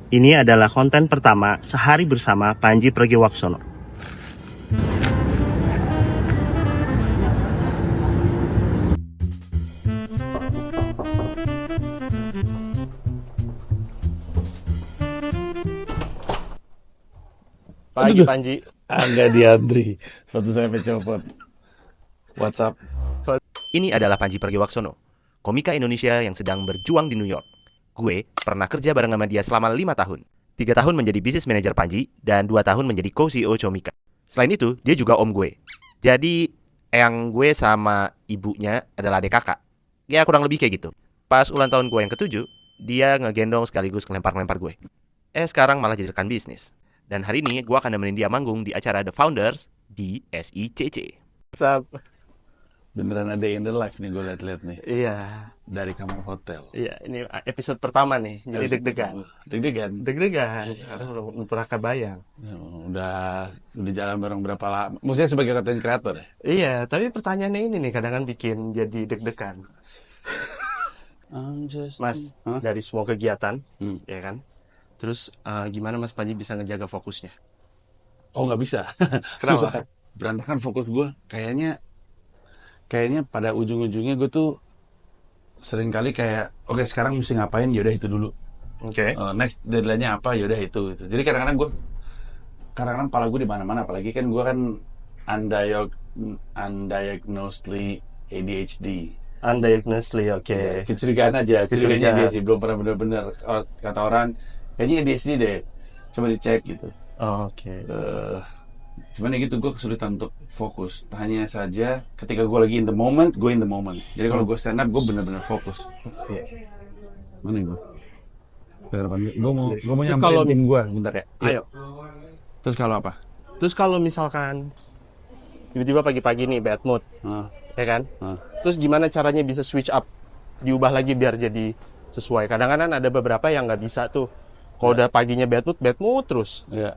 Ini adalah konten pertama sehari bersama Panji Pragiwaksono. Pagi Panji. Angga Diandri, sepatu saya copot. WhatsApp. Ini adalah Panji Pragiwaksono, komika Indonesia yang sedang berjuang di New York. Gue pernah kerja bareng sama dia selama 5 tahun. 3 tahun menjadi bisnis manajer Panji, dan 2 tahun menjadi co-CEO Comika. Selain itu, dia juga om gue. Jadi, eyang gue sama ibunya adalah adik kakak. Ya, kurang lebih kayak gitu. Pas ulang tahun gue yang ke-7, dia ngegendong sekaligus ngelempar-ngelempar gue. Sekarang malah jadi rekan bisnis. Dan hari ini gue akan nemenin dia manggung di acara The Founders di SICC. WhatsApp. Beneran ada in the life nih gue liat-liat nih. Iya. Dari kamar hotel. Iya, ini episode pertama nih. Jadi deg-degan. Deg-degan. Deg-degan. Karena belum pernah kebayang. Udah jalan bareng berapa lama? Maksudnya sebagai content creator ya? Iya, tapi pertanyaannya ini nih kadang-kadang bikin jadi deg-degan. Mas, dari semua kegiatan, ya kan? Terus gimana Mas Panji bisa ngejaga fokusnya? Oh nggak bisa. Kenapa? Susah. Berantakan fokus gue. Kayaknya pada ujung-ujungnya gue tuh sering kali kayak, oke, sekarang mesti ngapain, yaudah itu dulu. Oke. Next deadline-nya apa, yaudah itu. Jadi kadang-kadang kepala gue di mana-mana, apalagi kan gue kan undiagnosedly ADHD. Undiagnosedly, oke. Kecurigaan aja, curiganya Kecurigaan. dia sih, belum pernah bener-bener kata orang, kayaknya ADHD deh, coba dicek gitu. Oh, oke. Cuman ya gitu, gue kesulitan untuk fokus. Hanya saja ketika gue lagi in the moment, gue in the moment. Jadi kalau gue stand up, gue bener-bener fokus. Mana gue? Gue mau Itu nyampein kalau tim gue, bentar ya. Ayo. Terus kalau apa? Terus kalau misalkan tiba-tiba pagi-pagi nih bad mood, ya kan? Terus gimana caranya bisa switch up, diubah lagi biar jadi sesuai? Kadang-kadang ada beberapa yang nggak bisa tuh. Kalau udah paginya bad mood terus. Ya.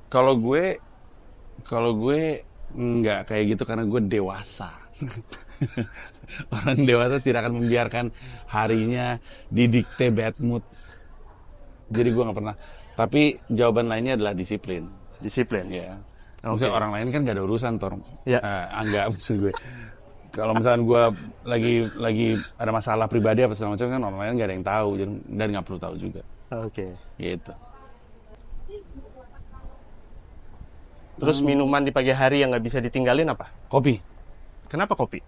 Kalau gue nggak kayak gitu karena gue dewasa. Orang dewasa tidak akan membiarkan harinya didikte bad mood. Jadi gue nggak pernah. Tapi jawaban lainnya adalah disiplin. Disiplin. Ya. Oke. Maksudnya orang lain kan gak ada urusan, Tor. Ya. Enggak, maksud gue. Kalau misalnya gue lagi ada masalah pribadi apa segala macam kan orang lain gak ada yang tahu dan nggak perlu tahu juga. Oke. Gitu. Terus minuman di pagi hari yang nggak bisa ditinggalin apa? Kopi. Kenapa kopi?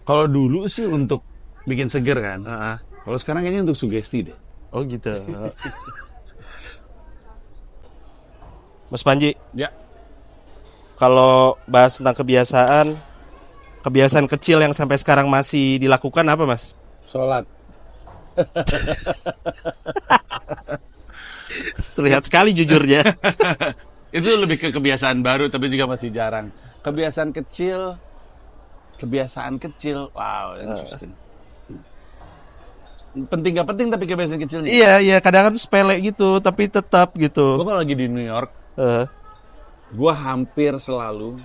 Kalau dulu sih untuk bikin seger kan. Kalau sekarang kayaknya untuk sugesti deh. Oh gitu. Mas Panji, Ya. kalau bahas tentang kebiasaan kecil yang sampai sekarang masih dilakukan apa, Mas? Sholat. Terlihat sekali jujurnya. Itu lebih ke kebiasaan baru tapi juga masih jarang. Kebiasaan kecil. Wow, interesting. Penting gak penting tapi kebiasaan kecilnya. Iya, kadang-kadang tuh sepele gitu, tapi tetap gitu. Gue kalau lagi di New York, gue hampir selalu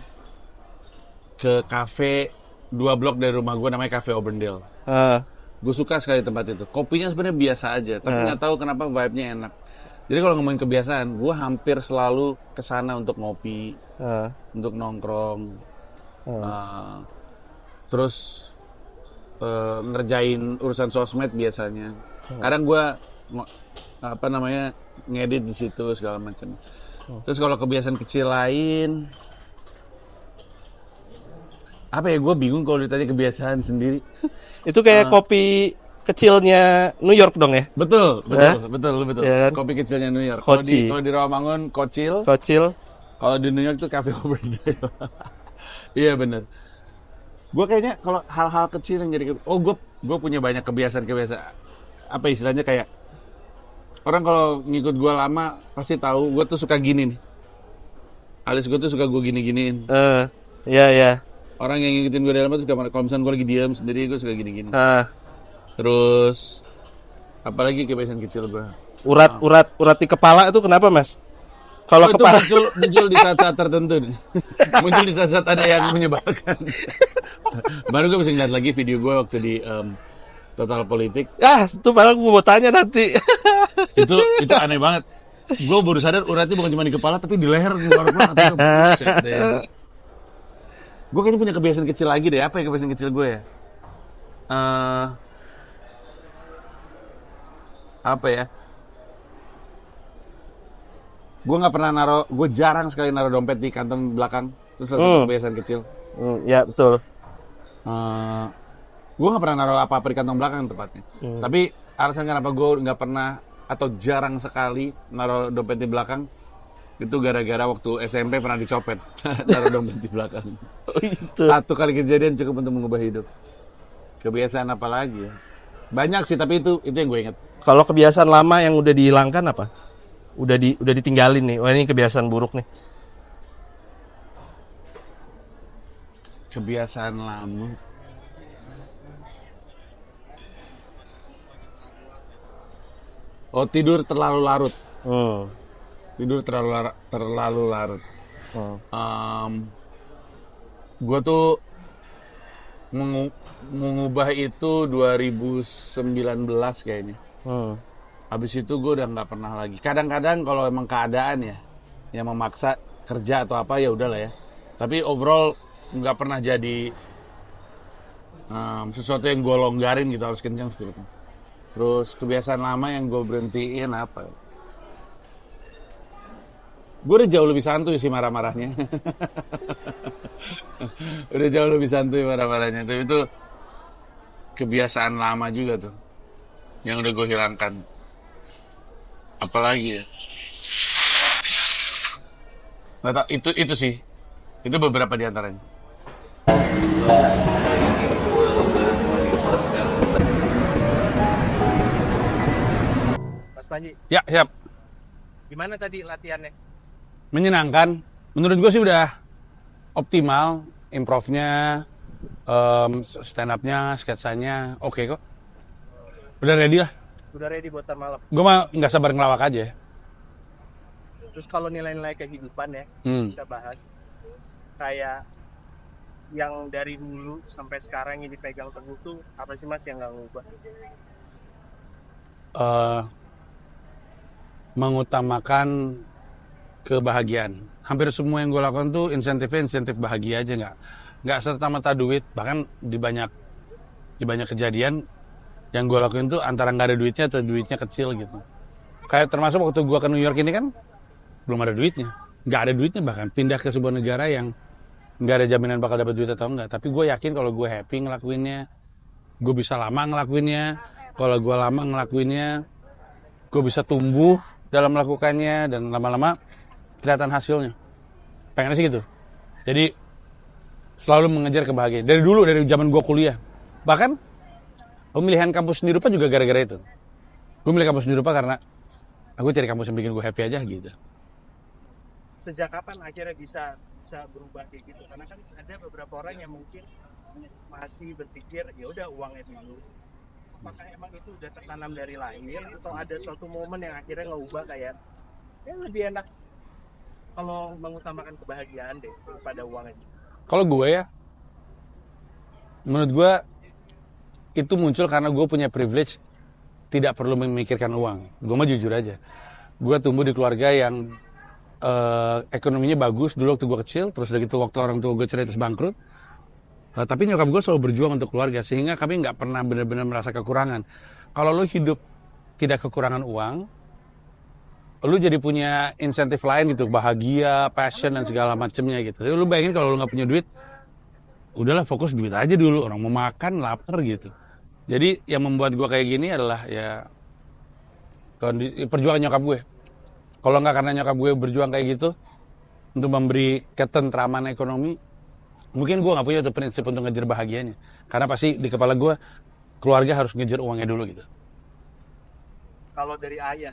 ke kafe 2 blok dari rumah gue, namanya Cafe Auburndale. Gue suka sekali tempat itu. Kopinya sebenarnya biasa aja, tapi nggak tahu kenapa vibe-nya enak. Jadi kalau ngomongin kebiasaan, gue hampir selalu kesana untuk ngopi, untuk nongkrong, terus ngerjain urusan sosmed biasanya. Kadang gue ngedit di situ segala macam. Terus kalau kebiasaan kecil lain, apa ya, gue bingung kalau ditanya kebiasaan sendiri. Itu kayak kopi kecilnya New York dong ya? Betul. Ya kan? Kopi kecilnya New York. Koci. Kalau di Rawamangun, Kocil. Kalau di New York tuh Cafe Auburndale. Iya bener. Gue kayaknya kalau hal-hal kecil yang jadi, gue punya banyak kebiasaan. Apa istilahnya, kayak orang kalau ngikut gue lama pasti tahu gue tuh suka gini nih. Alis gue tuh suka gue gini-giniin. Iya. Orang yang ngikutin gue dari lama tuh suka, kalau misalnya gue lagi diam sendiri gue suka gini-gini. Terus apalagi kebiasaan kecil gue. Urat di kepala itu kenapa, Mas? Kalau itu kepala muncul di saat-saat tertentu nih. Muncul di saat-saat ada yang menyebalkan. Baru gue bisa ngeliat lagi video gue waktu total politik. Itu padahal gue mau tanya nanti. Itu aneh banget. Gue baru sadar uratnya bukan cuma di kepala tapi di leher keluar. Gue kayaknya punya kebiasaan kecil lagi deh. Apa ya kebiasaan kecil gue ya? Apa ya? Gue nggak pernah gue jarang sekali naruh dompet di kantong belakang. Terus satu kebiasaan kecil. Ya betul. Gue nggak pernah naruh apa-apa di kantong belakang tepatnya. Tapi alasan kenapa gue nggak pernah atau jarang sekali naruh dompet di belakang itu gara-gara waktu SMP pernah dicopet naruh dompet di belakang. Itu. Satu kali kejadian cukup untuk mengubah hidup. Kebiasaan apa lagi ya? Banyak sih tapi itu yang gue ingat. Kalau kebiasaan lama yang udah dihilangkan apa? Udah ditinggalin nih. Wah, ini kebiasaan buruk nih. Kebiasaan lama. Oh, tidur terlalu larut. Tidur terlalu larut. Gue tuh mengubah itu 2019 kayaknya. Habis itu gue udah nggak pernah lagi. Kadang-kadang kalau emang keadaan ya yang memaksa kerja atau apa ya udahlah ya. Tapi overall nggak pernah jadi sesuatu yang gue longgarin gitu, harus kencang spiritnya. Terus kebiasaan lama yang gue berhentiin apa? Gue udah jauh lebih santuy sih marah-marahnya. Udah jauh lebih santuy marah-marahnya. Itu kebiasaan lama juga tuh yang udah gue hilangkan. Apalagi ya? Nggak tahu, itu sih. Itu beberapa di antaranya. Mas Panji, Ya, siap. gimana tadi latihannya? Menyenangkan. Menurut gue sih udah optimal. Improve-nya, stand up-nya, sketsanya, oke kok. Udah ready lah. Udah ready buat ntar malam. Gue mah nggak sabar ngelawak aja. Terus kalau nilai-nilai kehidupan ya, kita bahas. Kayak yang dari dulu sampai sekarang ini dipegang teguh tuh apa sih Mas yang nggak ngubah? Mengutamakan kebahagiaan. Hampir semua yang gue lakukan tuh insentif bahagia aja, nggak serta-merta duit. Bahkan di banyak kejadian yang gue lakuin tuh antara nggak ada duitnya atau duitnya kecil gitu. Kayak termasuk waktu gue ke New York ini kan belum ada duitnya, nggak ada duitnya, bahkan pindah ke sebuah negara yang nggak ada jaminan bakal dapat duit atau enggak. Tapi gue yakin kalau gue happy ngelakuinnya, gue bisa lama ngelakuinnya. Kalau gue lama ngelakuinnya, gue bisa tumbuh dalam melakukannya dan lama-lama kelihatan hasilnya. Pengennya sih gitu. Jadi selalu mengejar kebahagiaan. Dari dulu, dari zaman gue kuliah. Bahkan pemilihan kampus seni rupa juga gara-gara itu. Gue milih kampus seni rupa karena aku cari kampus yang bikin gue happy aja gitu. Sejak kapan akhirnya bisa berubah kayak gitu? Karena kan ada beberapa orang yang mungkin masih berpikir ya udah uangnya dulu. Apakah emang itu udah tertanam dari lahir atau ada suatu momen yang akhirnya ngeubah kayak ya lebih enak kalau mengutamakan kebahagiaan deh daripada uangnya? Kalau gue ya, menurut gue itu muncul karena gue punya privilege tidak perlu memikirkan uang. Gue mah jujur aja. Gue tumbuh di keluarga yang ekonominya bagus dulu waktu gue kecil, terus udah gitu waktu orang tua gue cerai terus bangkrut. Tapi nyokap gue selalu berjuang untuk keluarga, sehingga kami nggak pernah benar-benar merasa kekurangan. Kalau lo hidup tidak kekurangan uang, lo jadi punya insentif lain gitu, bahagia, passion dan segala macemnya gitu. Lo bayangin kalau lo nggak punya duit, udahlah fokus duit aja dulu, orang mau makan lapar gitu. Jadi yang membuat gue kayak gini adalah ya perjuangan nyokap gue. Kalau nggak karena nyokap gue berjuang kayak gitu untuk memberi ketentraman ekonomi, mungkin gue nggak punya tuh prinsip untuk ngejar bahagianya. Karena pasti di kepala gue keluarga harus ngejar uangnya dulu gitu. Kalau dari ayah,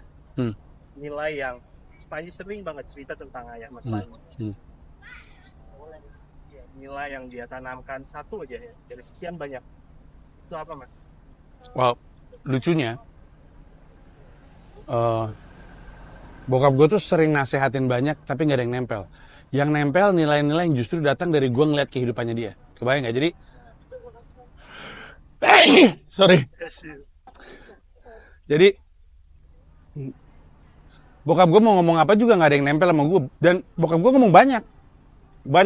nilai yang Panji sering banget cerita tentang ayah Mas Panji. Nilai yang dia tanamkan satu aja ya dari sekian banyak. Itu apa Mas? Wow, lucunya bokap gue tuh sering nasehatin banyak tapi nggak ada yang nempel. Yang nempel nilai-nilai yang justru datang dari gue ngeliat kehidupannya dia. Kebayang nggak? Jadi Sorry. Jadi bokap gue mau ngomong apa juga nggak ada yang nempel sama gue. Dan bokap gue ngomong banyak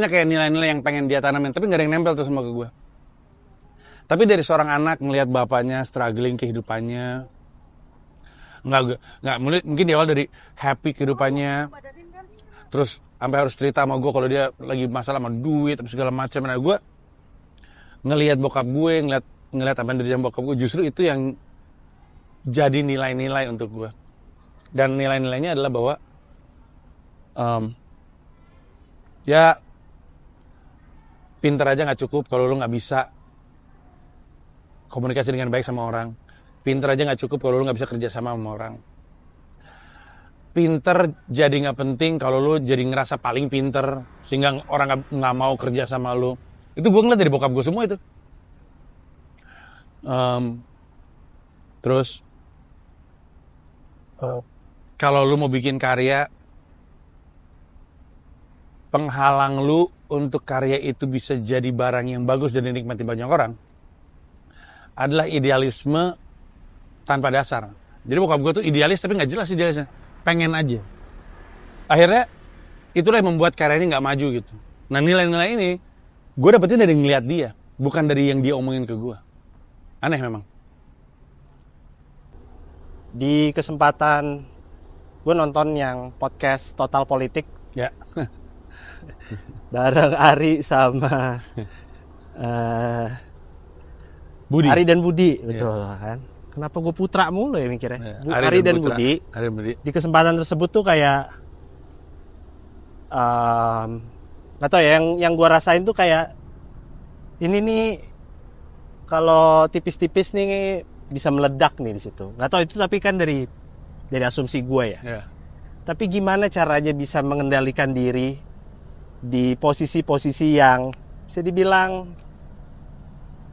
kayak nilai-nilai yang pengen dia tanamin, tapi nggak ada yang nempel tuh sama gue. Tapi dari seorang anak ngelihat bapaknya struggling kehidupannya, nggak mungkin di awal dari happy kehidupannya, terus sampai harus cerita sama gue kalau dia lagi masalah sama duit segala macam. Nah, gue ngelihat bokap gue, ngelihat apa yang terjadi sama bokap gue, justru itu yang jadi nilai-nilai untuk gue. Dan nilai-nilainya adalah bahwa ya pinter aja nggak cukup kalau lu nggak bisa komunikasi dengan baik sama orang. Pinter aja nggak cukup kalau lu nggak bisa kerja sama orang. Pinter jadi nggak penting kalau lu jadi ngerasa paling pinter sehingga orang nggak mau kerja sama lu. Itu gue ngeliat dari bokap gue semua itu. Terus kalau lu mau bikin karya, penghalang lu untuk karya itu bisa jadi barang yang bagus dan dinikmati banyak orang adalah idealisme tanpa dasar. Jadi bokap gue tuh idealis tapi nggak jelas idealisnya, pengen aja. Akhirnya itulah yang membuat karyanya nggak maju gitu. Nah nilai-nilai ini gue dapetin dari ngeliat dia, bukan dari yang dia omongin ke gue. Aneh memang. Di kesempatan gue nonton yang podcast Total Politik Ya. bareng Ari sama Budi. Ari dan Budi, betul kan? Kenapa gue putra mulu ya mikirnya? Ari dan Budi. Di kesempatan tersebut tuh kayak nggak tahu ya, yang gue rasain tuh kayak ini nih kalau tipis-tipis nih bisa meledak nih di situ. Nggak tahu itu, tapi kan dari asumsi gue ya. Tapi gimana caranya bisa mengendalikan diri di posisi-posisi yang bisa dibilang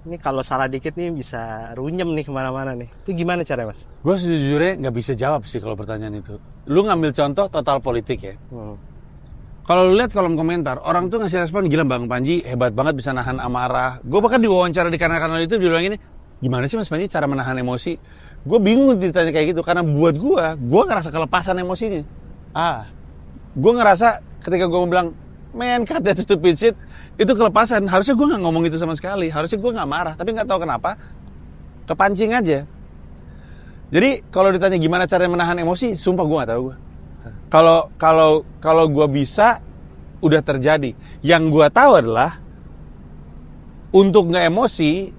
ini kalau salah dikit nih bisa runyem nih kemana-mana nih. Itu gimana caranya, Mas? Gue sejujurnya nggak bisa jawab sih kalau pertanyaan itu. Lu ngambil contoh Total Politik ya. Kalau lu lihat kolom komentar, orang tuh ngasih respon, gila Bang Panji hebat banget bisa nahan amarah. Gue bahkan diwawancara di kanal-kanal itu bilang ini, gimana sih Mas Panji cara menahan emosi? Gue bingung ditanya kayak gitu karena buat gue ngerasa kelepasan emosinya. Gue ngerasa ketika gue bilang, man cut that stupid shit, itu kelepasan. Harusnya gue nggak ngomong itu sama sekali. Harusnya gue nggak marah, tapi nggak tahu kenapa kepancing aja. Jadi kalau ditanya gimana cara menahan emosi, sumpah gue nggak tahu gue. Kalau gue bisa, udah terjadi. Yang gue tahu adalah untuk nggak emosi,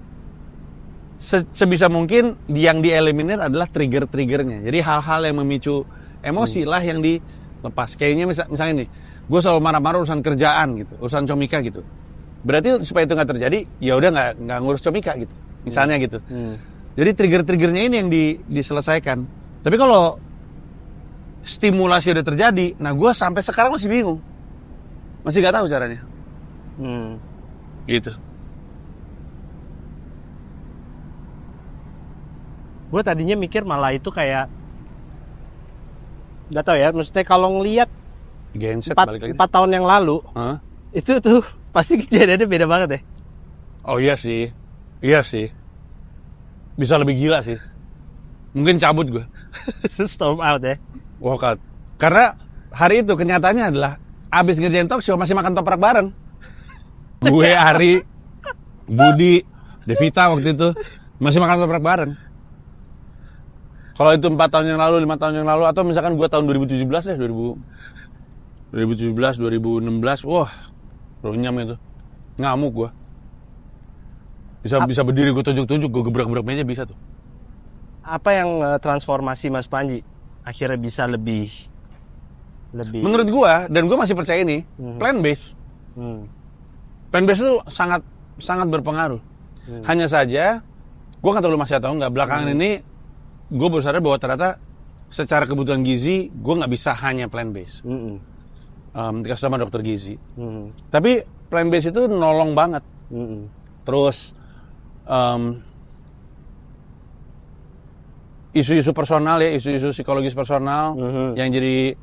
sebisa mungkin yang dieliminir adalah trigger-triggernya. Jadi hal-hal yang memicu emosi lah yang dilepas. Kayaknya misalnya nih, gue selalu marah-marah urusan kerjaan gitu, urusan Comika gitu. Berarti supaya itu nggak terjadi, ya udah nggak ngurus Comika gitu, misalnya gitu. Jadi trigger-triggernya ini yang diselesaikan. Tapi kalau stimulasi udah terjadi, nah gue sampai sekarang masih bingung, masih nggak tahu caranya. Gitu. Gue tadinya mikir malah itu kayak nggak tahu ya, maksudnya kalau ngelihat Genset 4 tahun yang lalu, itu tuh pasti kejadiannya beda banget ya. Oh iya sih, bisa lebih gila sih. Mungkin cabut gue. Storm out ya. Walkout. Karena hari itu kenyataannya adalah abis ngerjain talk show masih makan toprak bareng. Gue, Ari, Budi, Devita waktu itu masih makan toprak bareng. Kalau itu 4 tahun yang lalu, 5 tahun yang lalu, atau misalkan gue tahun 2017 deh, 2017, 2016, wah, runyam itu. Ngamuk gue. Bisa berdiri gue tunjuk-tunjuk, gue gebrak-gebrak meja bisa tuh. Apa yang transformasi Mas Panji akhirnya bisa lebih menurut gue, dan gue masih percaya ini, plan base. Plan base itu sangat berpengaruh. Hanya saja gue nggak tahu lu masih atau nggak, belakangan ini gue baru sadar bahwa ternyata secara kebutuhan gizi gue nggak bisa hanya plan base. Dikasih sama dokter gizi. Tapi plan base itu nolong banget. Terus isu-isu personal ya, isu-isu psikologis personal yang jadi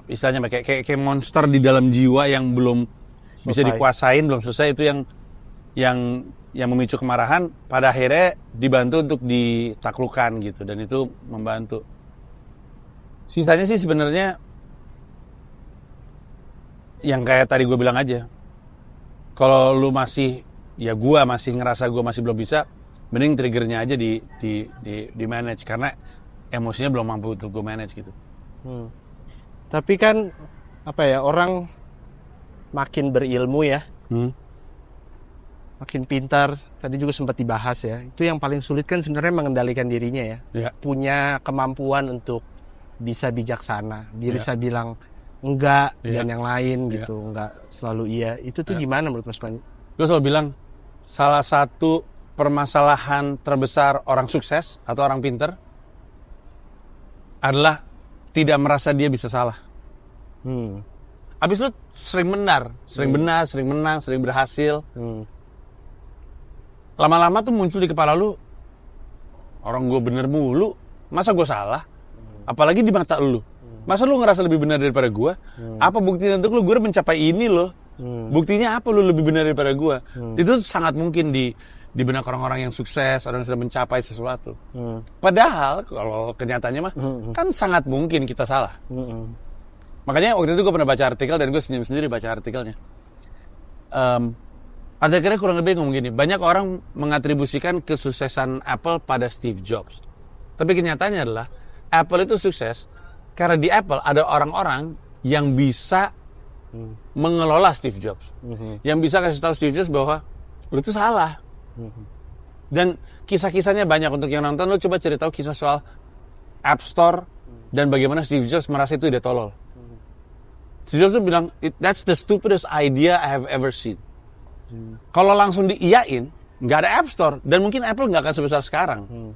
istilahnya kayak monster di dalam jiwa yang belum bisa dikuasain, belum selesai, itu yang yang memicu kemarahan pada akhirnya dibantu untuk ditaklukkan gitu, dan itu membantu. Sisanya sih sebenarnya yang kayak tadi gue bilang aja. Kalau lu masih, ya gue masih ngerasa gue masih belum bisa, mending triggernya aja di manage, karena emosinya belum mampu untuk gue manage gitu. Tapi kan apa ya, orang makin berilmu ya, makin pintar. Tadi juga sempat dibahas ya. Itu yang paling sulit kan sebenarnya mengendalikan dirinya ya. Ya. Punya kemampuan untuk bisa bijaksana, bisa bilang enggak dan yang lain gitu, enggak selalu iya. Itu tuh gimana menurut Mas Panji? Gue selalu bilang, salah satu permasalahan terbesar orang sukses atau orang pinter adalah tidak merasa dia bisa salah. Abis lu sering benar, sering menang, sering berhasil. Lama-lama tuh muncul di kepala lu, orang gue bener mulu, masa gue salah? Apalagi di mata lu. Masa lu ngerasa lebih benar daripada gue? Apa buktinya untuk lu? Gue udah mencapai ini loh. Buktinya apa lu lebih benar daripada gue? Itu sangat mungkin di benak orang-orang yang sukses, orang yang sudah mencapai sesuatu. Padahal kalau kenyataannya mah kan sangat mungkin kita salah. Makanya waktu itu gue pernah baca artikel dan gue senyum sendiri baca artikelnya. Artikelnya kurang lebih ngomong gini, banyak orang mengatribusikan kesuksesan Apple pada Steve Jobs. Tapi kenyataannya adalah Apple itu sukses karena di Apple ada orang-orang yang bisa mengelola Steve Jobs. Yang bisa kasih tahu Steve Jobs bahwa lu itu salah. Dan kisah-kisahnya banyak. Untuk yang nonton, lu coba cari tahu kisah soal App Store dan bagaimana Steve Jobs merasa itu dia tolol. Steve Jobs tuh bilang, that's the stupidest idea I have ever seen. Kalau langsung diiyain, nggak ada App Store, dan mungkin Apple nggak akan sebesar sekarang.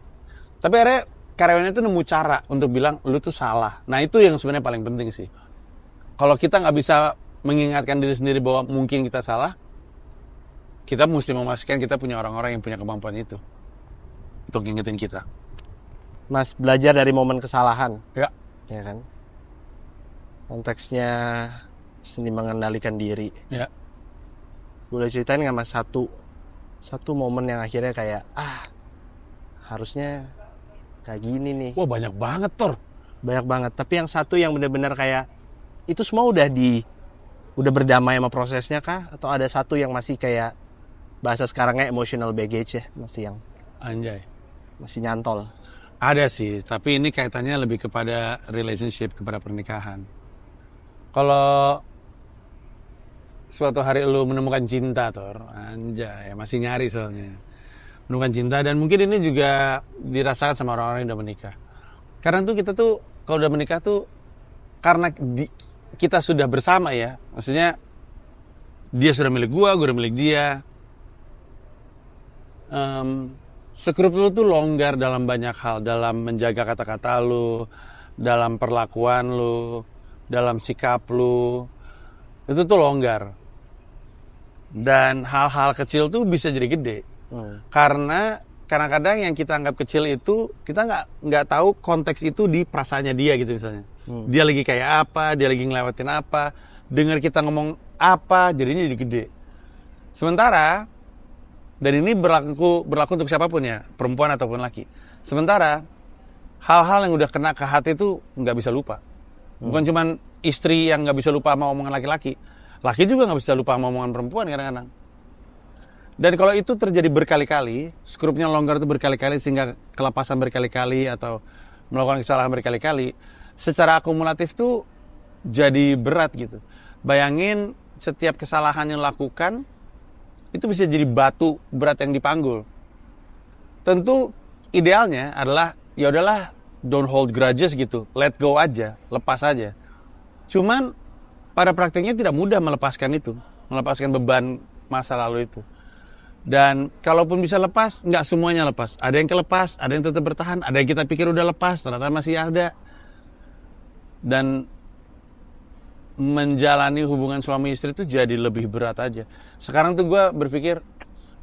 Tapi akhirnya karyawannya itu nemu cara untuk bilang, lu tuh salah. Nah itu yang sebenarnya paling penting sih. Kalau kita nggak bisa mengingatkan diri sendiri bahwa mungkin kita salah, kita mesti memastikan kita punya orang-orang yang punya kemampuan itu untuk ngingetin kita. Mas, belajar dari momen kesalahan. Ya. Ya kan? Konteksnya seni mengendalikan diri. Ya. Boleh ceritain nggak Mas satu momen yang akhirnya kayak harusnya kayak gini nih. Wah banyak banget Tor. Banyak banget. Tapi yang satu yang benar-benar kayak itu semua udah berdamai sama prosesnya kah? Atau ada satu yang masih kayak bahasa sekarangnya emotional baggage ya, masih yang Anjay. masih nyantol. Ada sih, tapi ini kaitannya lebih kepada relationship, kepada pernikahan. Kalau suatu hari lu menemukan cinta, Tor, anjay, masih nyari soalnya. Menemukan cinta, dan mungkin ini juga dirasakan sama orang-orang yang udah menikah. Karena tuh kita tuh, kalau udah menikah tuh, karena kita sudah bersama ya, maksudnya dia sudah milik gua udah milik dia. Sekrup lu tuh longgar dalam banyak hal, dalam menjaga kata-kata lu, dalam perlakuan lu, dalam sikap lu, itu tuh longgar. Dan hal-hal kecil tuh bisa jadi gede. Karena kadang-kadang yang kita anggap kecil itu, kita nggak tahu konteks itu di perasaannya dia gitu misalnya. Dia lagi kayak apa, dia lagi ngelewatin apa, dengar kita ngomong apa, jadinya jadi gede. Sementara, dan ini berlaku untuk siapapun ya, perempuan ataupun laki. Sementara, hal-hal yang udah kena ke hati itu nggak bisa lupa. Bukan cuman istri yang nggak bisa lupa sama omongan laki-laki. Laki juga nggak bisa lupa sama omongan perempuan kadang-kadang. Dan kalau itu terjadi berkali-kali, skrupnya longgar itu berkali-kali sehingga kelepasan berkali-kali atau melakukan kesalahan berkali-kali, secara akumulatif tuh jadi berat gitu. Bayangin setiap kesalahan yang lakukan itu bisa jadi batu berat yang dipanggul. Tentu idealnya adalah ya udahlah, don't hold grudges gitu, let go aja, lepas aja. Cuman pada prakteknya tidak mudah melepaskan itu, melepaskan beban masa lalu itu. Dan kalaupun bisa lepas, nggak semuanya lepas. Ada yang kelepas, ada yang tetap bertahan, ada yang kita pikir udah lepas, ternyata masih ada. Dan menjalani hubungan suami istri itu jadi lebih berat aja. Sekarang tuh gue berpikir,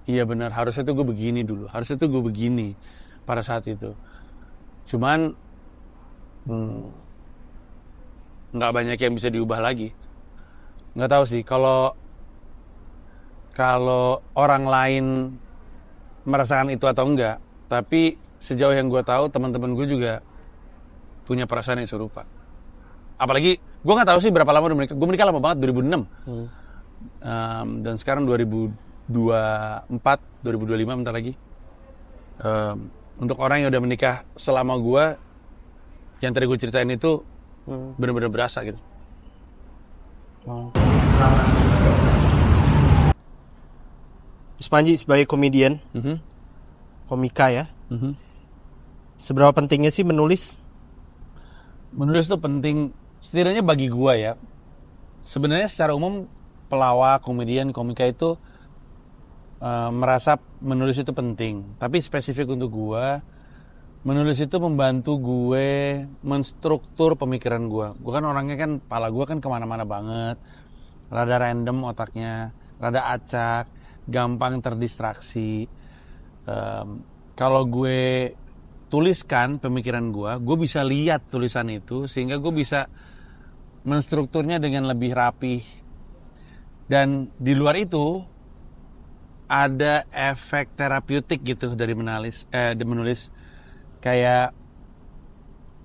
iya benar, harusnya tuh gue begini dulu, harusnya tuh gue begini pada saat itu. Cuman nggak banyak yang bisa diubah lagi. Nggak tahu sih, kalau orang lain merasakan itu atau enggak, tapi sejauh yang gue tahu teman-teman gue juga punya perasaan yang serupa. Apalagi gue nggak tahu sih berapa lama udah menikah. Gue menikah lama banget 2006. Dan sekarang 2024, 2025 bentar lagi. Untuk orang yang udah menikah selama gue, yang tadi gue ceritain itu benar-benar berasa gitu. Mas Panji sebagai komedian, komika ya, seberapa pentingnya sih menulis? Menulis itu penting, setidaknya bagi gue ya. Sebenarnya secara umum pelawak, komedian, komika itu merasa menulis itu penting. Tapi spesifik untuk gue, menulis itu membantu gue menstruktur pemikiran gue. Gue kan orangnya kan, kepala gue kan kemana-mana banget. Rada random otaknya, rada acak, gampang terdistraksi. Kalau gue tuliskan pemikiran gue bisa lihat tulisan itu, sehingga gue bisa menstrukturnya dengan lebih rapih. Dan di luar itu ada efek terapeutik gitu dari menulis. Kayak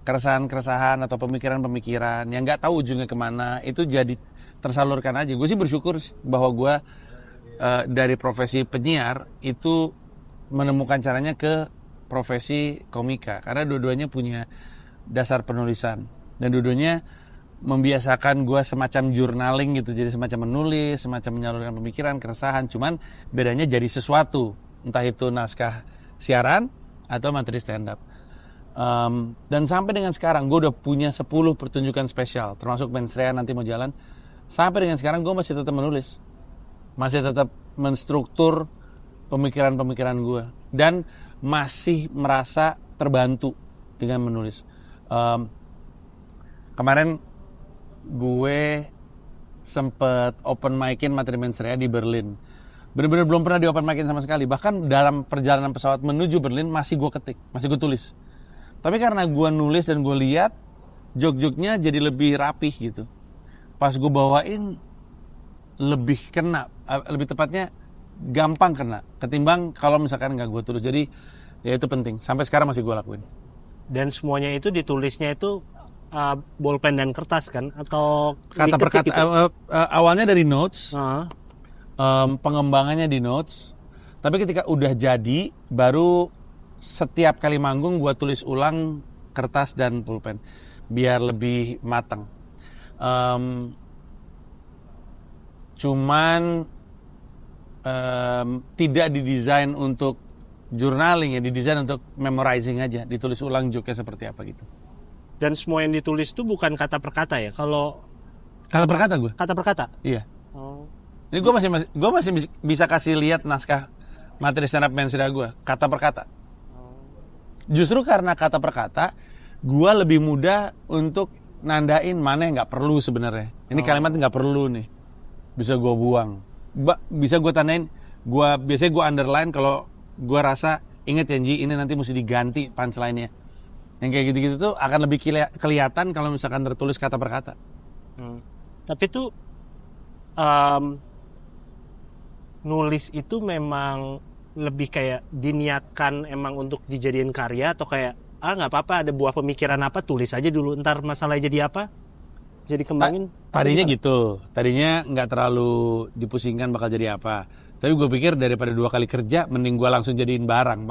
keresahan-keresahan atau pemikiran-pemikiran yang nggak tahu ujungnya kemana, itu jadi tersalurkan aja. Gue sih bersyukur bahwa gue dari profesi penyiar itu menemukan caranya ke profesi komika, karena dua-duanya punya dasar penulisan dan dua-duanya membiasakan gue semacam journaling gitu, jadi semacam menulis, semacam menyalurkan pemikiran, keresahan, cuman bedanya jadi sesuatu, entah itu naskah siaran atau materi stand up. Dan sampai dengan sekarang gue udah punya 10 pertunjukan spesial, termasuk Mensrea nanti mau jalan. Sampai dengan sekarang gue masih tetap menulis, masih tetap menstruktur pemikiran-pemikiran gue, dan masih merasa terbantu dengan menulis. Kemarin gue sempet open mic-in materi Mensrea di Berlin. Bener-bener belum pernah di open mic-in sama sekali. Bahkan dalam perjalanan pesawat menuju Berlin masih gue ketik, masih gue tulis. Tapi karena gue nulis dan gue lihat jok-joknya jadi lebih rapih gitu. Pas gue bawain lebih kena, lebih tepatnya gampang kena ketimbang kalau misalkan nggak gue tulis. Jadi ya itu penting. Sampai sekarang masih gue lakuin. Dan semuanya itu ditulisnya itu bolpen dan kertas kan, atau kata per kata gitu? Awalnya dari notes, pengembangannya di notes, tapi ketika udah jadi baru setiap kali manggung gue tulis ulang kertas dan pulpen biar lebih matang. Cuman tidak didesain untuk journaling ya, didesain untuk memorizing aja, ditulis ulang joke-nya seperti apa gitu. Dan semua yang ditulis itu bukan kata per kata ya? Kalau kata per kata gue? Kata per kata? Iya. Ini gue masih bisa kasih lihat naskah materi stand up Mensrea gue, kata per kata. Justru karena kata per kata, gue lebih mudah untuk nandain mana yang nggak perlu sebenarnya. Ini kalimat nggak perlu nih, bisa gue buang. Bisa gue tandain. Biasanya gue underline kalau gue rasa inget ya Ji, ini nanti mesti diganti punchline-nya. Yang kayak gitu-gitu tuh akan lebih kelihatan kalau misalkan tertulis kata per kata. Tapi tuh nulis itu memang lebih kayak diniatkan emang untuk dijadiin karya, atau kayak nggak apa-apa, ada buah pemikiran apa, tulis aja dulu, ntar masalah jadi apa, jadi kembangin. Tadinya gitu, tadinya nggak terlalu dipusingkan bakal jadi apa. Tapi gue pikir daripada 2 kali kerja, mending gue langsung jadiin barang.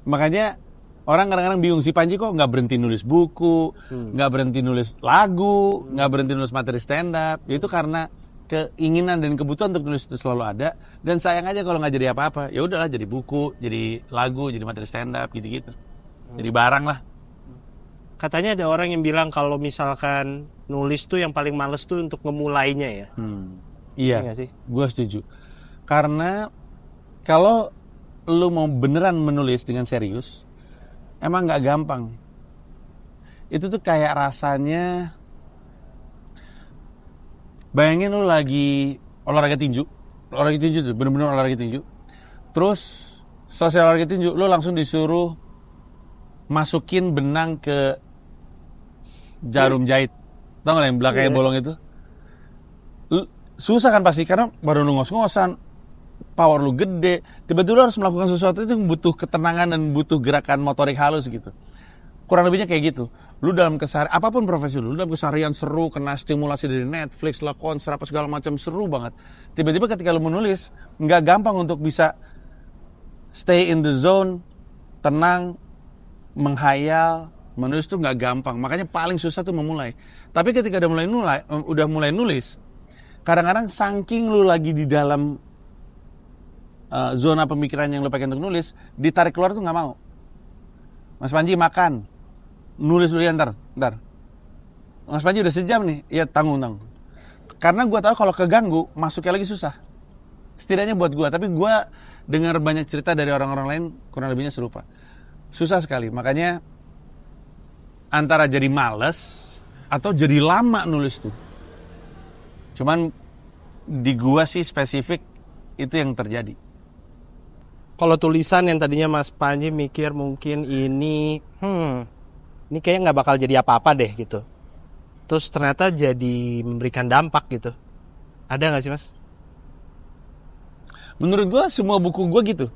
Makanya orang kadang-kadang bingung, si Panji kok nggak berhenti nulis buku, nggak berhenti nulis lagu, nggak berhenti nulis materi stand up. Itu karena keinginan dan kebutuhan untuk nulis itu selalu ada. Dan sayang aja kalau nggak jadi apa-apa. Ya udahlah, jadi buku, jadi lagu, jadi materi stand up gitu-gitu. Jadi barang lah. Katanya ada orang yang bilang kalau misalkan nulis tuh yang paling males tuh untuk ngemulainya ya. Iya sih, gue setuju. Karena kalau lu mau beneran menulis dengan serius, emang nggak gampang. Itu tuh kayak rasanya, bayangin lu lagi olahraga tinju tuh, bener-bener olahraga tinju. Terus selesai olahraga tinju, lu langsung disuruh masukin benang ke jarum jahit. Tau gak yang belakangnya bolong itu? Susah kan pasti, karena baru lu ngos-ngosan, power lu gede, tiba-tiba lu harus melakukan sesuatu itu yang butuh ketenangan dan butuh gerakan motorik halus gitu. Kurang lebihnya kayak gitu. Lu dalam keseharian, apapun profesi lu dalam keseharian seru, kena stimulasi dari Netflix lah, konser apa segala macam, seru banget. Tiba-tiba ketika lu menulis, nggak gampang untuk bisa stay in the zone, tenang, menghayal. Menulis tuh nggak gampang, makanya paling susah tuh memulai. Tapi ketika udah mulai nulis, kadang-kadang saking lu lagi di dalam zona pemikiran yang lu pakai untuk nulis, ditarik keluar tuh nggak mau. Mas Panji makan, nulis dulu ya ntar. Mas Panji udah sejam nih, ya tanggung. Karena gue tahu kalau keganggu, masuknya lagi susah. Setidaknya buat gue, tapi gue dengar banyak cerita dari orang-orang lain, kurang lebihnya serupa. Susah sekali, makanya antara jadi males atau jadi lama nulis tuh. Cuman di gua sih spesifik itu yang terjadi. Kalau tulisan yang tadinya Mas Panji mikir mungkin ini kayaknya nggak bakal jadi apa-apa deh gitu. Terus ternyata jadi memberikan dampak gitu. Ada nggak sih Mas? Menurut gue semua buku gue gitu.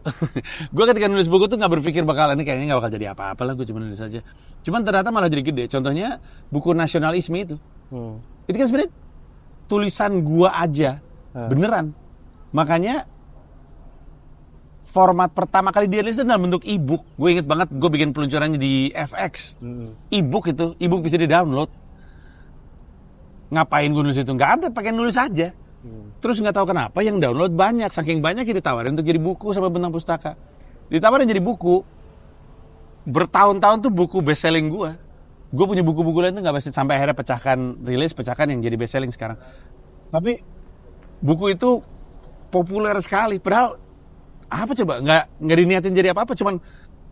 Gue ketika nulis buku tuh gak berpikir bakal ini kayaknya gak bakal jadi apa-apa lah, gue cuma nulis aja. Cuman ternyata malah jadi gede. Contohnya buku nasionalisme itu. Itu kan sebenarnya tulisan gue aja, beneran. Makanya format pertama kali dia rilis dalam bentuk e-book. Gue inget banget gue bikin peluncurannya di FX. E-book bisa di-download. Ngapain gue nulis itu? Gak ada, pakai nulis aja. Terus nggak tahu kenapa yang download banyak, saking banyak ditawarin untuk jadi buku sama Bentang Pustaka. Ditawarin jadi buku, bertahun-tahun tuh buku best selling gue punya buku-buku lain tuh nggak pasti, sampai akhirnya pecahkan yang jadi best selling sekarang. Tapi buku itu populer sekali, padahal apa coba nggak diniatin jadi apa-apa, cuman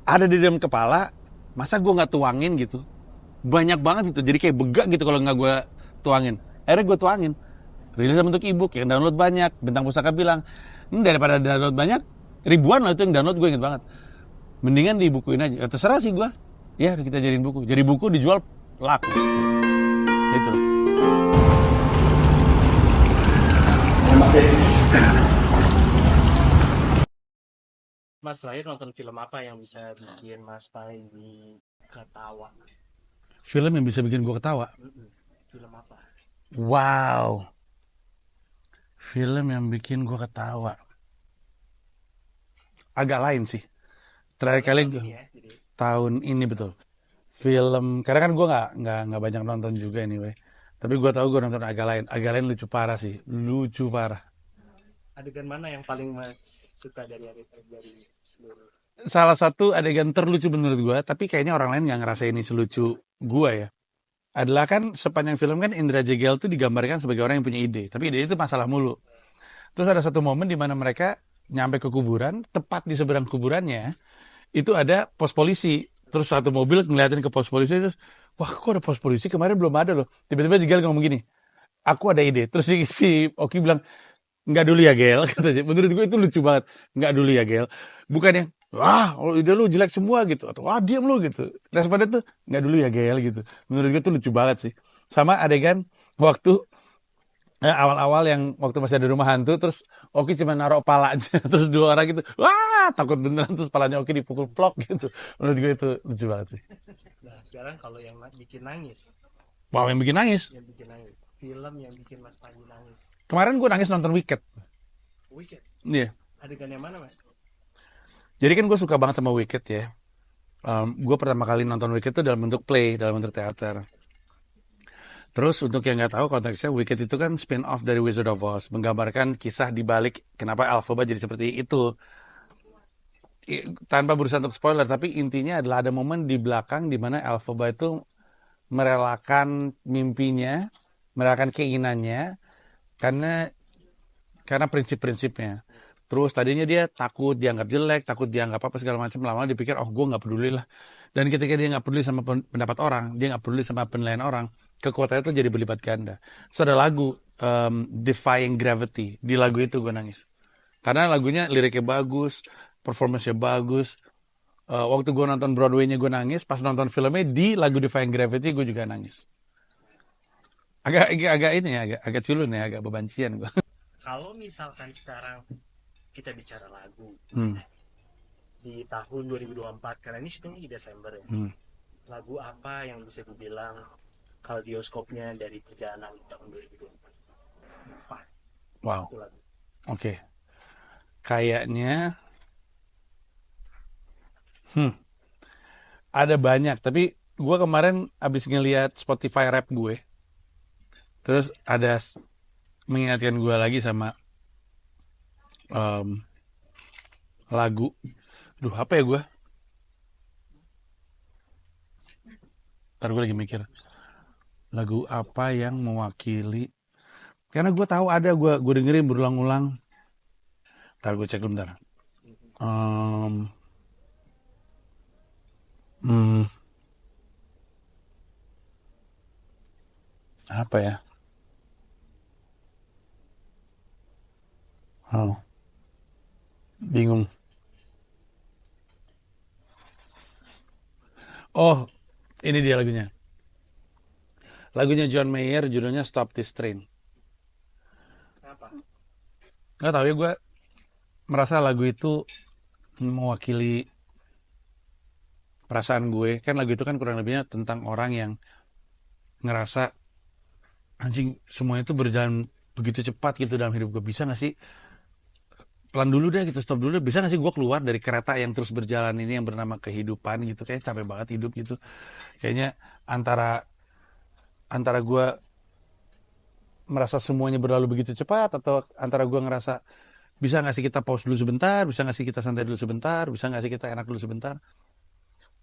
ada di dalam kepala, masa gue nggak tuangin gitu, banyak banget itu, jadi kayak begak gitu kalau nggak gue tuangin. Akhirnya gue tuangin. Rilis bentuk e-book, yang download banyak. Bentang Pustaka bilang, daripada download banyak, ribuan lah itu yang download, gue inget banget. Mendingan dibukuin aja. Terserah sih gue. Ya kita jadiin buku. Jadi buku dijual laku. Gitu. Mas terakhir nonton film apa yang bisa bikin Mas Panji ketawa? Film yang bisa bikin gue ketawa? Film apa? Wow. Film yang bikin gue ketawa agak lain sih. Terakhir kali tahun ini betul. Film, karena kan gue nggak banyak nonton juga anyway. Tapi gue tahu gue nonton agak lain lucu parah sih, lucu parah. Adegan mana yang paling Mas suka dari seluruh? Salah satu adegan terlucu menurut gue, tapi kayaknya orang lain nggak ngerasain ini selucu gue ya. Adalah kan sepanjang film kan Indra Jegel tuh digambarkan sebagai orang yang punya ide, tapi ide itu masalah mulu. Terus ada satu momen di mana mereka nyampe ke kuburan, tepat di seberang kuburannya itu ada pos polisi. Terus satu mobil ngeliatin ke pos polisi, terus wah kok ada pos polisi, kemarin belum ada loh. Tiba-tiba Jegel ngomong gini, aku ada ide. Terus si Oki bilang, nggak dulu ya Gel, katanya. Menurut gue itu lucu banget, nggak dulu ya Gel. Bukannya wah, ide lu jelek semua gitu, atau wah diam lu gitu. Responnya tuh nggak dulu ya Gel gitu. Menurut gue tuh lucu banget sih. Sama adegan waktu awal-awal yang waktu masih ada rumah hantu, terus Oki cuma naruh palanya, terus dua orang gitu, wah takut beneran, terus palanya Oki dipukul plok gitu. Menurut gue itu lucu banget sih. Nah sekarang kalau yang bikin nangis. Wow, yang bikin nangis? Yang bikin nangis. Film yang bikin Mas Panji nangis. Kemarin gue nangis nonton Wicked. Wicked? Iya. Adegan yang mana Mas? Jadi kan gue suka banget sama Wicked ya. Gue pertama kali nonton Wicked itu dalam bentuk play, dalam bentuk teater. Terus untuk yang nggak tahu konteksnya, Wicked itu kan spin-off dari Wizard of Oz, menggambarkan kisah di balik kenapa Elphaba jadi seperti itu. Tanpa berusaha untuk spoiler, tapi intinya adalah ada momen di belakang di mana Elphaba itu merelakan mimpinya, merelakan keinginannya karena prinsip-prinsipnya. Terus tadinya dia takut dianggap jelek, takut dianggap apa segala macam. Lama-lama dipikir, oh gue nggak peduli lah. Dan ketika dia nggak peduli sama pendapat orang, dia nggak peduli sama penilaian orang, kekuatannya itu jadi berlipat ganda. So ada lagu Defying Gravity. Di lagu itu gue nangis. Karena lagunya liriknya bagus, performance-nya bagus. Waktu gue nonton Broadway-nya gue nangis, pas nonton filmnya di lagu Defying Gravity gue juga nangis. Agak ini ya, agak culun ya, agak bebancian gue. Kalau misalkan sekarang kita bicara lagu Hmm. di tahun 2024, karena ini syutingnya di Desember ya. Lagu apa yang bisa dibilang kaleidoscopnya dari perjalanan tahun 2024? Apa Wow. itu lagu? Oke. Kayaknya ada banyak, tapi gue kemarin abis ngeliat Spotify rap gue, terus ada mengingatkan gue lagi sama lagu. Duh, apa ya gue? Ntar gue lagi mikir lagu apa yang mewakili. Karena gue tahu ada, gue dengerin berulang-ulang. Ntar gue cek dulu bentar. Apa ya? Bingung. Oh, ini dia lagunya. Lagunya John Mayer, judulnya Stop This Train. Kenapa? Gak tau ya, gue merasa lagu itu mewakili perasaan gue. Kan lagu itu kan kurang lebihnya tentang orang yang ngerasa anjing semuanya itu berjalan begitu cepat gitu dalam hidup gue. Bisa gak sih pelan dulu deh gitu, stop dulu deh. Bisa gak sih gue keluar dari kereta yang terus berjalan ini yang bernama kehidupan gitu. Kayak capek banget hidup gitu. Kayaknya antara gue merasa semuanya berlalu begitu cepat, atau antara gue ngerasa bisa gak sih kita pause dulu sebentar, bisa gak sih kita santai dulu sebentar, bisa gak sih kita enak dulu sebentar.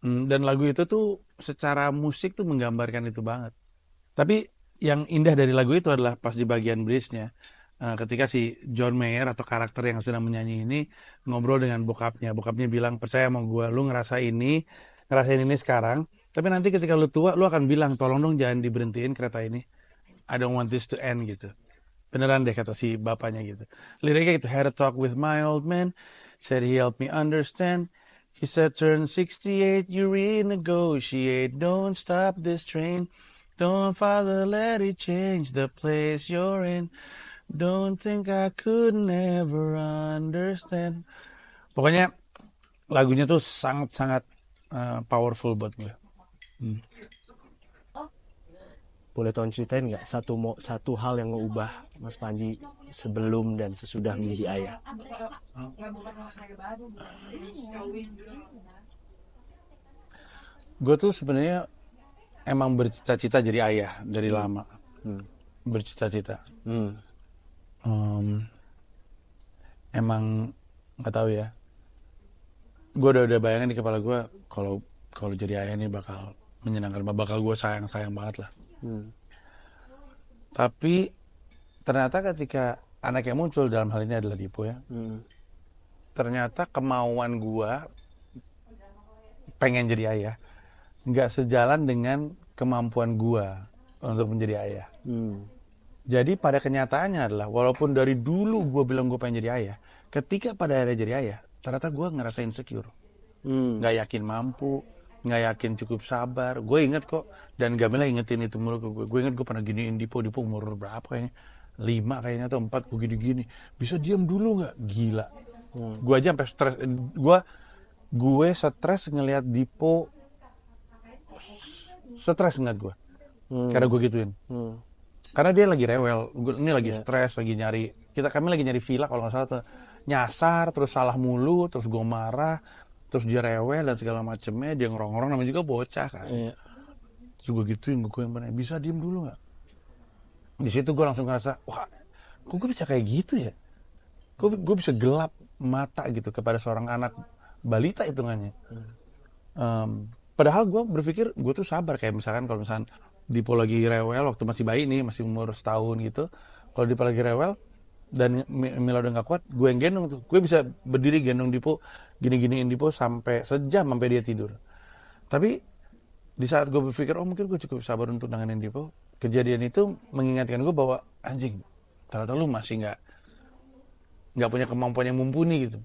Dan lagu itu tuh secara musik tuh menggambarkan itu banget. Tapi yang indah dari lagu itu adalah pas di bagian bridge-nya, ketika si John Mayer atau karakter yang sedang menyanyi ini ngobrol dengan bokapnya. Bokapnya bilang, percaya sama gue, lu ngerasain ini sekarang, tapi nanti ketika lu tua, lu akan bilang, tolong dong jangan diberhentiin kereta ini. I don't want this to end gitu. Beneran deh kata si bapaknya gitu. Liriknya gitu, had a talk with my old man, said he helped me understand. He said, turn 68, you renegotiate. Don't stop this train. Don't father, let it change the place you're in. Don't think I could never understand. Pokoknya lagunya tuh sangat-sangat powerful buat gue. Boleh tolong ceritain nggak satu hal yang ngeubah Mas Panji sebelum dan sesudah menjadi ayah? Gue tuh sebenarnya emang bercita-cita jadi ayah dari lama. Bercita-cita. Emang nggak tahu ya. Gue udah bayangin di kepala gue kalau jadi ayah ini bakal menyenangkan, bakal gue sayang banget lah. Tapi ternyata ketika anak yang muncul, dalam hal ini adalah Dipo ya, ternyata kemauan gue pengen jadi ayah nggak sejalan dengan kemampuan gue untuk menjadi ayah. Jadi pada kenyataannya adalah walaupun dari dulu gue bilang gue pengen jadi ayah, ketika pada akhirnya jadi ayah, ternyata gue ngerasa insecure, nggak yakin mampu, nggak yakin cukup sabar. Gue inget kok, dan Gamila ingetin itu mulu ke gue. Gue inget gue pernah giniin Dipo umur berapa kayaknya, 5 kayaknya atau 4, gue gini-gini. Bisa diam dulu nggak? Gila. Gue aja sampai stres. Gue stres ngelihat Dipo, stres ngeliat gue. Karena gue gituin. Karena dia lagi rewel. Ini lagi stres, lagi nyari. Kami lagi nyari villa kalau nggak salah tuh. Nyasar, terus salah mulu, terus gue marah. Terus dia rewel dan segala macemnya, dia ngerong-ngerong, namanya juga bocah kan. Terus gue gituin, gue yang bener, bisa diem dulu nggak? Di situ gue langsung ngerasa, wah, kok gue bisa kayak gitu ya? Gue bisa gelap mata gitu kepada seorang anak balita hitungannya. Padahal gue berpikir gue tuh sabar, kayak misalkan kalau misalkan Dipo lagi rewel waktu masih bayi nih, masih umur setahun gitu, kalau Dipo lagi rewel dan Mila udah gak kuat, gue yang gendong tuh. Gue bisa berdiri gendong Dipo, gini-giniin Dipo sampai sejam sampai dia tidur. Tapi di saat gue berpikir, oh mungkin gue cukup sabar untuk nanganin Dipo, kejadian itu mengingatkan gue bahwa anjing, ternyata lu masih nggak punya kemampuan yang mumpuni gitu.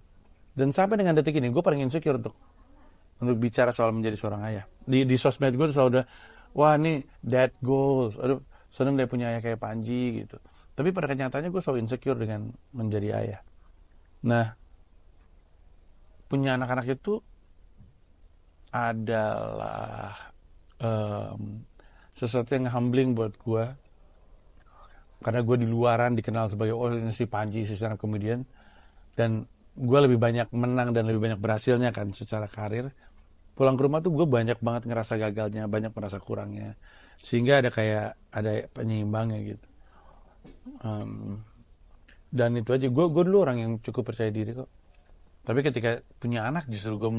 Dan sampai dengan detik ini gue paling insecure untuk bicara soal menjadi seorang ayah. Di sosmed gue tuh selalu udah, wah nih dad goals, aduh seneng deh punya ayah kayak Panji gitu. Tapi pada kenyataannya gue selalu insecure dengan menjadi ayah. Nah, punya anak-anak itu adalah sesuatu yang humbling buat gue. Karena gue di luaran dikenal sebagai si Panji, si stand up comedian. Dan gue lebih banyak menang dan lebih banyak berhasilnya kan secara karir. Pulang ke rumah tuh gue banyak banget ngerasa gagalnya, banyak merasa kurangnya. Sehingga ada penyeimbangnya gitu. Dan itu aja, gue dulu orang yang cukup percaya diri kok. Tapi ketika punya anak justru gue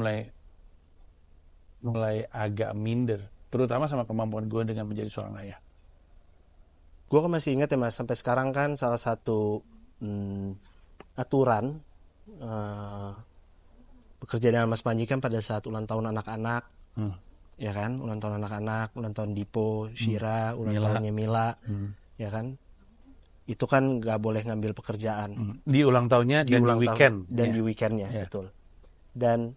mulai agak minder. Terutama sama kemampuan gue dengan menjadi seorang ayah. Gue kan masih ingat ya Mas, sampai sekarang kan salah satu aturan bekerja dengan Mas Panji kan pada saat ulang tahun anak-anak, ya kan, ulang tahun anak-anak, ulang tahun Dipo, Shira, ulang tahunnya Mila, ya kan, itu kan nggak boleh ngambil pekerjaan di ulang tahunnya dan di weekend dan di weekendnya, betul. Dan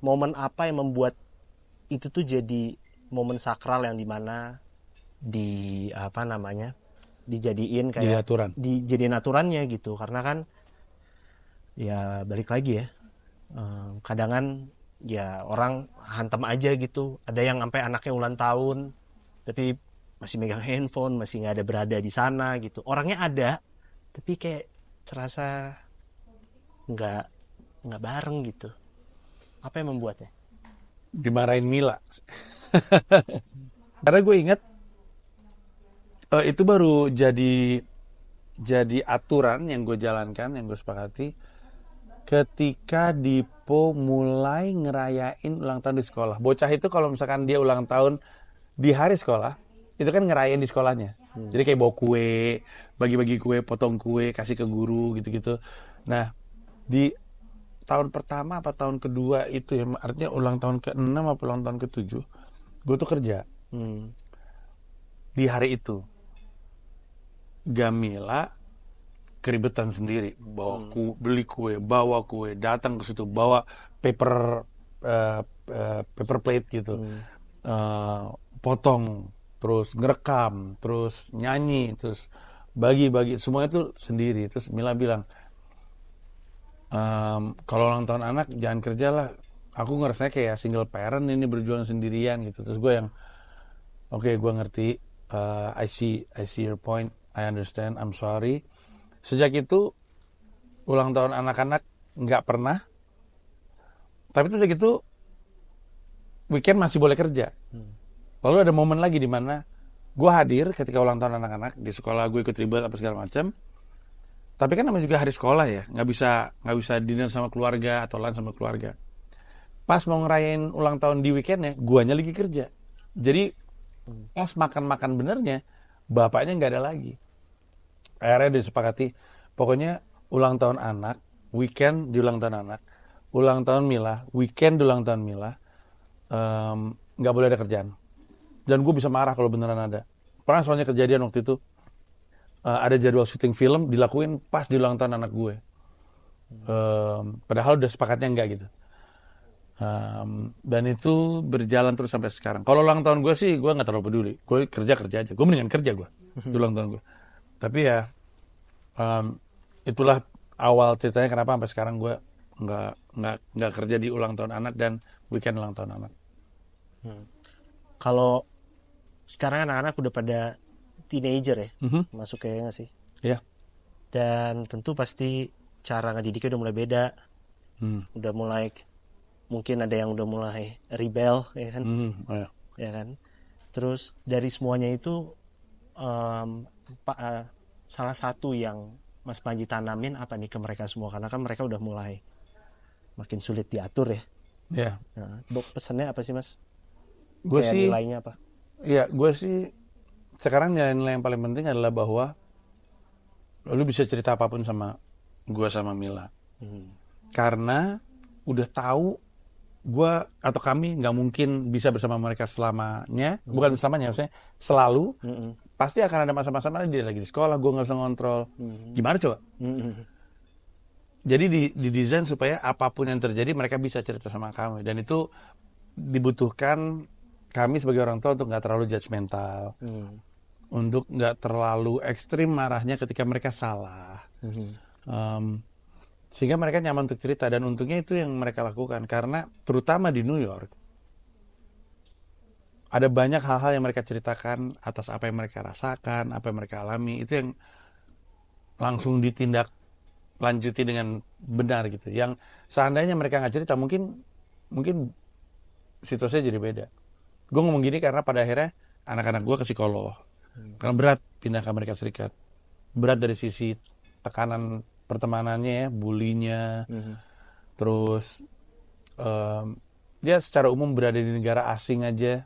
momen apa yang membuat itu tuh jadi momen sakral yang dimana dijadiin kayak dijadiin aturannya gitu, karena kan ya balik lagi ya, kadang ya orang hantam aja gitu, ada yang sampai anaknya ulang tahun tapi masih megang handphone, masih nggak ada berada di sana gitu, orangnya ada tapi kayak serasa nggak bareng gitu. Apa yang membuatnya? Dimarahin Mila. Karena gue ingat itu baru jadi aturan yang gue jalankan, yang gue sepakati ketika Dipo mulai ngerayain ulang tahun di sekolah. Bocah itu kalau misalkan dia ulang tahun di hari sekolah, itu kan ngerayain di sekolahnya. Jadi kayak bawa kue, bagi-bagi kue, potong kue, kasih ke guru gitu-gitu. Nah, di tahun pertama apa tahun kedua itu ya, artinya ulang tahun ke-6 apa ulang tahun ke-7, gue tuh kerja di hari itu. Gamila keribetan sendiri, bawa beli kue, bawa kue, datang ke situ, bawa paper plate gitu, potong, terus ngerekam, terus nyanyi, terus bagi-bagi, semuanya tuh sendiri. Terus Mila bilang, kalau ulang tahun anak jangan kerja lah, aku ngerasanya kayak single parent ini, berjuang sendirian gitu. Terus gue yang oke, gue ngerti, I see your point, I understand, I'm sorry. Sejak itu ulang tahun anak-anak nggak pernah, tapi sejak itu weekend masih boleh kerja. Lalu ada momen lagi di mana gue hadir ketika ulang tahun anak-anak di sekolah, gue ikut ribet apa segala macam. Tapi kan namanya juga hari sekolah ya, nggak bisa dinner sama keluarga atau lunch sama keluarga. Pas mau ngerayain ulang tahun di weekendnya, guanya lagi kerja. Jadi pas makan benernya, bapaknya nggak ada lagi. Akhirnya disepakati, pokoknya ulang tahun anak, weekend di ulang tahun anak, ulang tahun Mila, weekend di ulang tahun Mila, nggak boleh ada kerjaan. Dan gue bisa marah kalau beneran ada. Pernah soalnya kejadian waktu itu, ada jadwal syuting film dilakuin pas di ulang tahun anak gue. Padahal udah sepakatnya enggak gitu. Dan itu berjalan terus sampai sekarang. Kalau ulang tahun gue sih gue nggak terlalu peduli. Gue kerja aja. Gue mendingan kerja gue di ulang tahun gue. Tapi ya itulah awal ceritanya kenapa sampai sekarang gue nggak kerja di ulang tahun anak dan weekend ulang tahun anak. Kalau sekarang anak-anak udah pada teenager ya, masuk kayaknya nggak sih? Iya. Dan tentu pasti cara ngedidiknya udah mulai beda, udah mulai, mungkin ada yang udah mulai rebel, ya kan? Ya kan? Terus dari semuanya itu, salah satu yang Mas Panji tanamin apa nih ke mereka semua? Karena kan mereka udah mulai makin sulit diatur ya. Iya. Nah, pesannya apa sih Mas? Gue sih, nilainya apa? Iya, gue sih sekarang nilai yang paling penting adalah bahwa lu bisa cerita apapun sama gue sama Mila. Karena udah tahu gue atau kami nggak mungkin bisa bersama mereka selamanya, bukan selamanya, maksudnya selalu. Pasti akan ada masa-masa mana dia lagi di sekolah, gue nggak bisa ngontrol. Gimana coba? Jadi didesain supaya apapun yang terjadi mereka bisa cerita sama kami, dan itu dibutuhkan kami sebagai orang tua untuk nggak terlalu judgmental, untuk nggak terlalu ekstrim marahnya ketika mereka salah. Sehingga mereka nyaman untuk cerita, dan untungnya itu yang mereka lakukan, karena terutama di New York ada banyak hal-hal yang mereka ceritakan atas apa yang mereka rasakan, apa yang mereka alami, itu yang langsung ditindak lanjuti dengan benar gitu. Yang seandainya mereka nggak cerita, mungkin situasinya jadi beda. Gue ngomong gini karena pada akhirnya anak-anak gue ke psikolog, karena berat pindah ke Amerika Serikat, berat dari sisi tekanan pertemanannya ya, bulinya, terus dia secara umum berada di negara asing aja,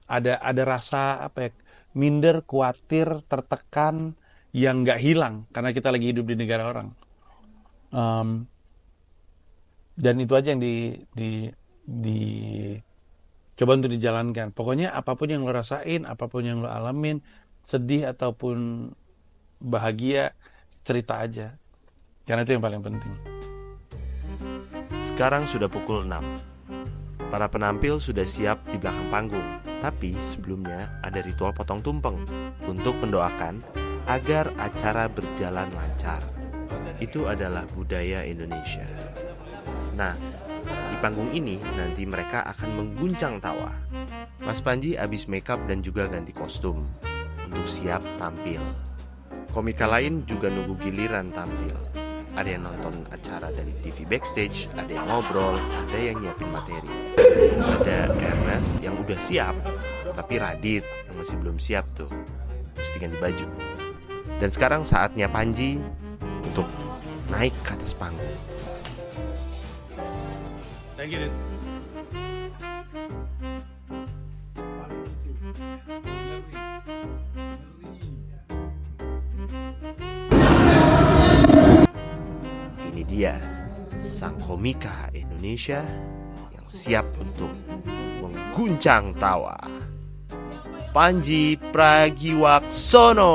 ada rasa apa ya, minder, khawatir, tertekan yang nggak hilang karena kita lagi hidup di negara orang. Dan itu aja yang coba untuk dijalankan. Pokoknya apapun yang lo rasain, apapun yang lo alamin, sedih ataupun bahagia, cerita aja. Karena itu yang paling penting. Sekarang sudah pukul 6. Para penampil sudah siap di belakang panggung. Tapi sebelumnya ada ritual potong tumpeng untuk mendoakan agar acara berjalan lancar. Itu adalah budaya Indonesia. Nah, di panggung ini nanti mereka akan mengguncang tawa. Mas Panji habis makeup dan juga ganti kostum untuk siap tampil. Komika lain juga nunggu giliran tampil. Ada yang nonton acara dari TV backstage, ada yang ngobrol, ada yang nyiapin materi. Ada Ernest yang udah siap, tapi Radit yang masih belum siap tuh, mesti ganti baju. Dan sekarang saatnya Panji untuk naik ke atas panggung. Thank you, dude. Ini dia sang komika Indonesia yang siap untuk mengguncang tawa. Panji Pragiwaksono.